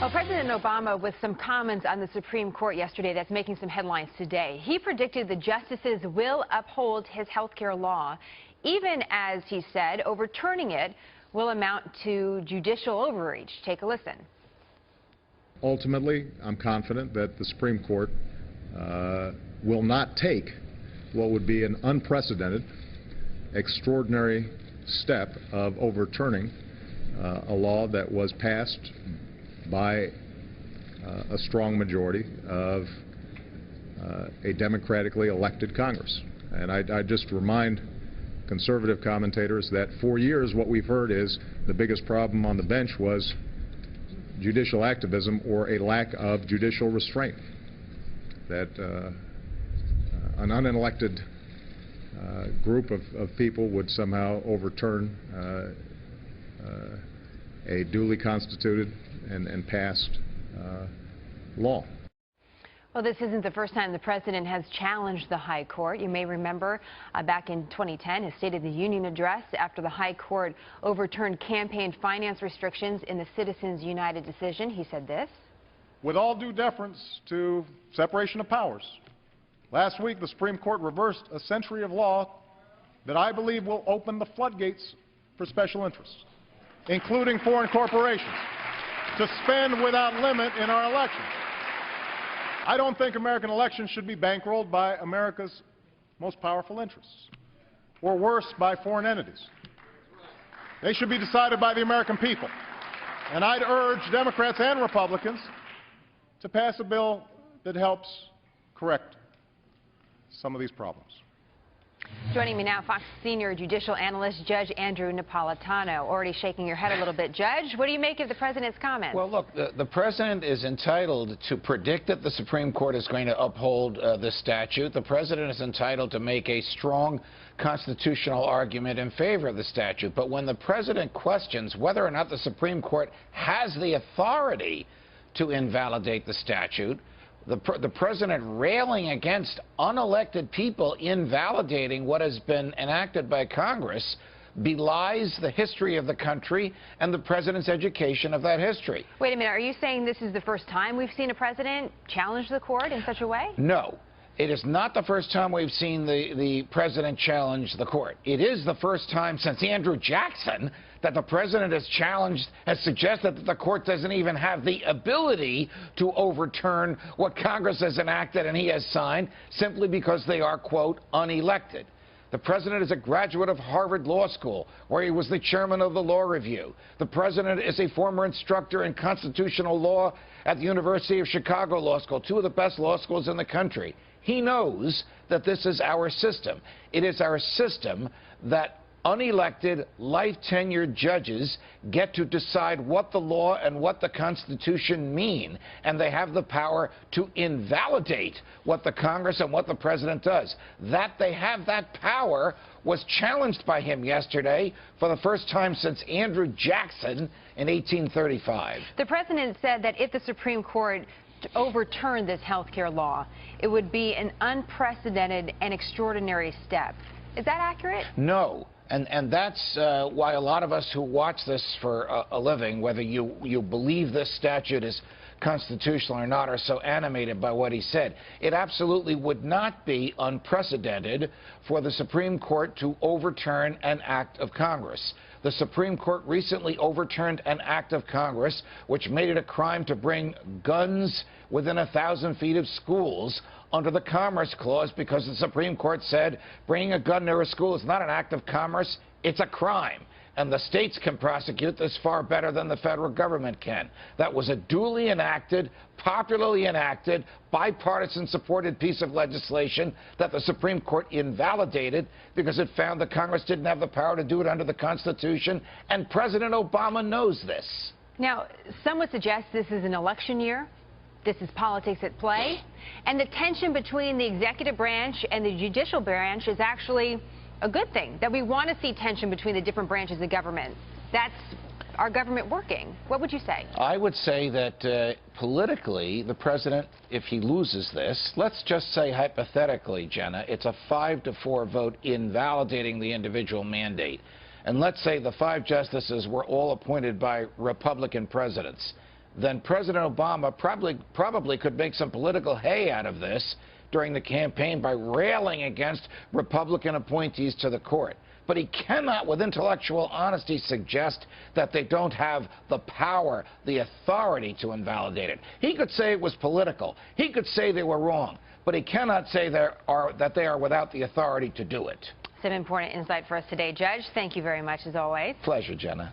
Well, President Obama with some comments on the Supreme Court yesterday that's making some headlines today. He predicted the justices will uphold his health care law, even as he said overturning it will amount to judicial overreach. Take a listen. Ultimately, I'm confident that the Supreme Court will not take what would be an unprecedented, extraordinary step of overturning a law that was passed by a strong majority of a democratically elected Congress. And I just remind conservative commentators that for years what we've heard is the biggest problem on the bench was judicial activism or a lack of judicial restraint, that an unelected group of people would somehow overturn a duly constituted and passed law. Well, this isn't the first time the president has challenged the High Court. You may remember back in 2010, his State of the Union address after the High Court overturned campaign finance restrictions in the Citizens United decision. He said this: "With all due deference to separation of powers, last week the Supreme Court reversed a century of law that I believe will open the floodgates for special interests, including foreign corporations, to spend without limit in our elections. I don't think American elections should be bankrolled by America's most powerful interests, or worse, by foreign entities. They should be decided by the American people. And I'd urge Democrats and Republicans to pass a bill that helps correct some of these problems." Joining me now, Fox senior judicial analyst Judge Andrew Napolitano. Already shaking your head a little bit. Judge, what do you make of the president's comments? Well, look, the president is entitled to predict that the Supreme Court is going to uphold this statute. The president is entitled to make a strong constitutional argument in favor of the statute. But when the president questions whether or not the Supreme Court has the authority to invalidate the statute, the president railing against unelected people invalidating what has been enacted by Congress belies the history of the country and the president's education of that history. Wait a minute, are you saying this is the first time we've seen a president challenge the court in such a way? No. It is not the first time we've seen the president challenge the court. It is the first time since Andrew Jackson that the president has suggested that the court doesn't even have the ability to overturn what Congress has enacted and he has signed simply because they are, quote, unelected. The president is a graduate of Harvard Law School, where he was the chairman of the Law Review. The president is a former instructor in constitutional law at the University of Chicago Law School, two of the best law schools in the country. He knows that this is our system. It is our system that unelected, life-tenured judges get to decide what the law and what the Constitution mean, and they have the power to invalidate what the Congress and what the president does. That they have that power was challenged by him yesterday for the first time since Andrew Jackson in 1835. The president said that if the Supreme Court overturned this health care law, it would be an unprecedented and extraordinary step. Is that accurate? No. And that's why a lot of us who watch this for a living, whether you believe this statute is constitutional or not, are so animated by what he said. It absolutely would not be unprecedented for the Supreme Court to overturn an act of Congress. The Supreme Court recently overturned an act of Congress which made it a crime to bring guns within 1,000 feet of schools under the Commerce Clause because the Supreme Court said bringing a gun near a school is not an act of commerce, it's a crime. And the states can prosecute this far better than the federal government can. That was a duly enacted, popularly enacted, bipartisan supported piece of legislation that the Supreme Court invalidated because it found that Congress didn't have the power to do it under the Constitution, and President Obama knows this. Now, some would suggest this is an election year. This is politics at play. And the tension between the executive branch and the judicial branch is actually a good thing, that we want to see tension between the different branches of government. That's our government working. What would you say? I would say that politically, the president, if he loses this, let's just say hypothetically, Jenna, it's a 5-4 vote invalidating the individual mandate. And let's say the 5 justices were all appointed by Republican presidents. then President Obama probably could make some political hay out of this during the campaign by railing against Republican appointees to the court. But he cannot, with intellectual honesty, suggest that they don't have the power, the authority to invalidate it. He could say it was political. He could say they were wrong. But he cannot say that they are without the authority to do it. Some important insight for us today, Judge. Thank you very much, as always. Pleasure, Jenna.